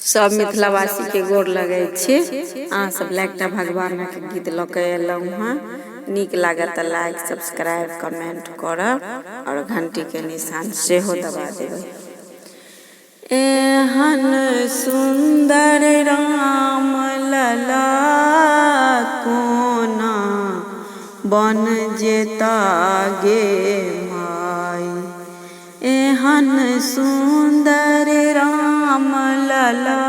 सब मिथिलावासी के गोर लगे छे। अहाँ सब एकटा भगवान के गीत लऽ के एलहुँ हँ। नीक लागत तऽ लाइक सब्सक्राइब कमेंट करब और घंटी के निशान सेहो दबा देबै। एहन सुंदर राम लला कोना बन जेता गे माई। एहन सुंदर राम लला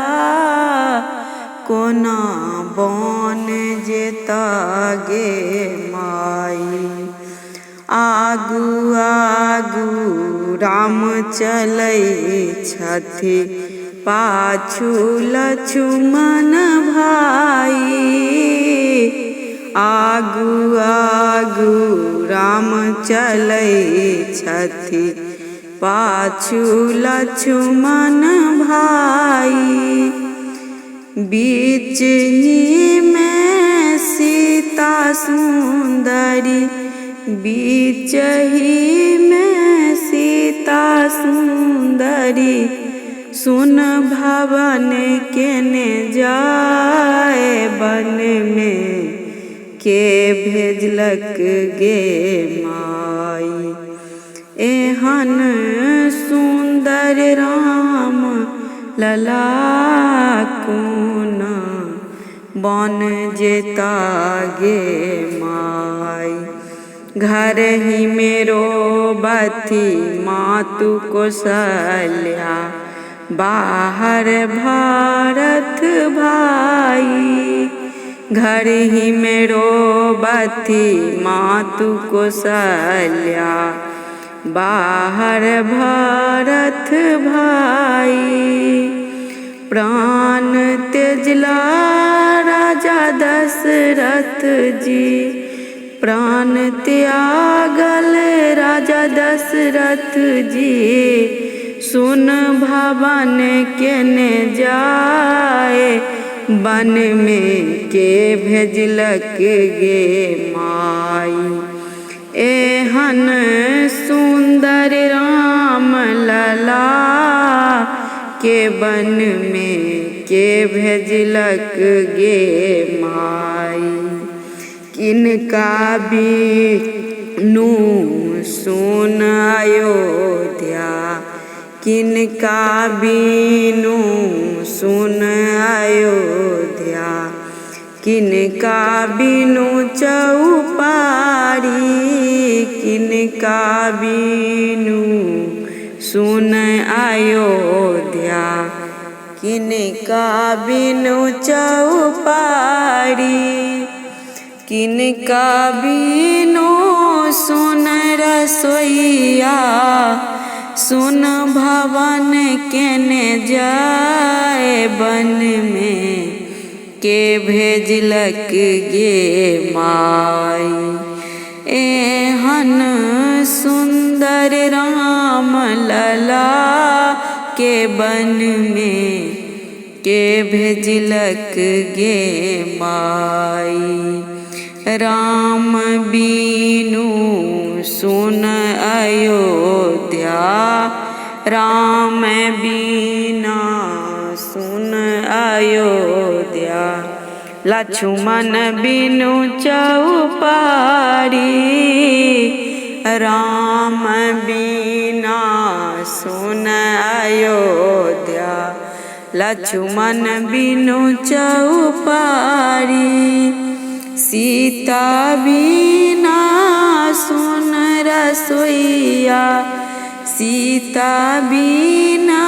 कोना बन जेता गे माई। आगू आगू राम चलै छथि पाछू लक्ष्मण भाई। आगू आगू राम चलै छथि पाछू लक्ष्मण भाई। बीच ही में सीता सुंदरी, बीच ही में सीता सुंदरी। सुन भवन केने जाए वन में के भेजलक गे माई। एहन सुंदर राम लला कोना बन जेता गे माई। घर ही मेरो बथी मातु कौशल्या, बाहर भारत भाई। घर ही मेरो बथी मातु कौशल्या, बाहर भारत भाई। प्राण त्यजला राजा दशरथ जी, प्राण त्यागल राजा दशरथ जी। सुन भवन केने जाए वन में के भेजलक गे माई। एहन सुंदर राम लला के वन में के भेजलक गे माई। किनका बीनु सुन अयोध्या, किनका बीनु सुन अयोध्या। किनका बीनु चौपारी, किनका बीनु सुन अयोध्या। किनका बीनु चौपारी, किनका बीनु सुन रसोइया। सुन भवन केने जाए वन में के भेजलक गे माई। एहन सुंदर राम लला के वन में के भेजलक गे माई। राम बीनु सुन अयोध्या, राम बीना सुन अयोध्या। लक्ष्मण बीनु चौपारी, राम बीना सुन अयोध्या। लक्ष्मण बीनु चौपारी। सीता बीना सुन रसोइया, सीता बीना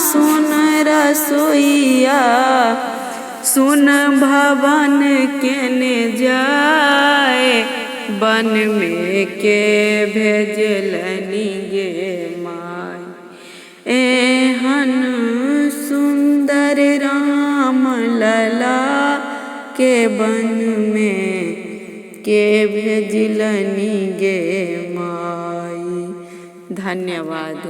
सुन रसोइया। सुन भवन केने जाए वन में के भेजलनि गे माई। एहन सुंदर राम लला के वन में के भेजलनि गे माई। धन्यवाद।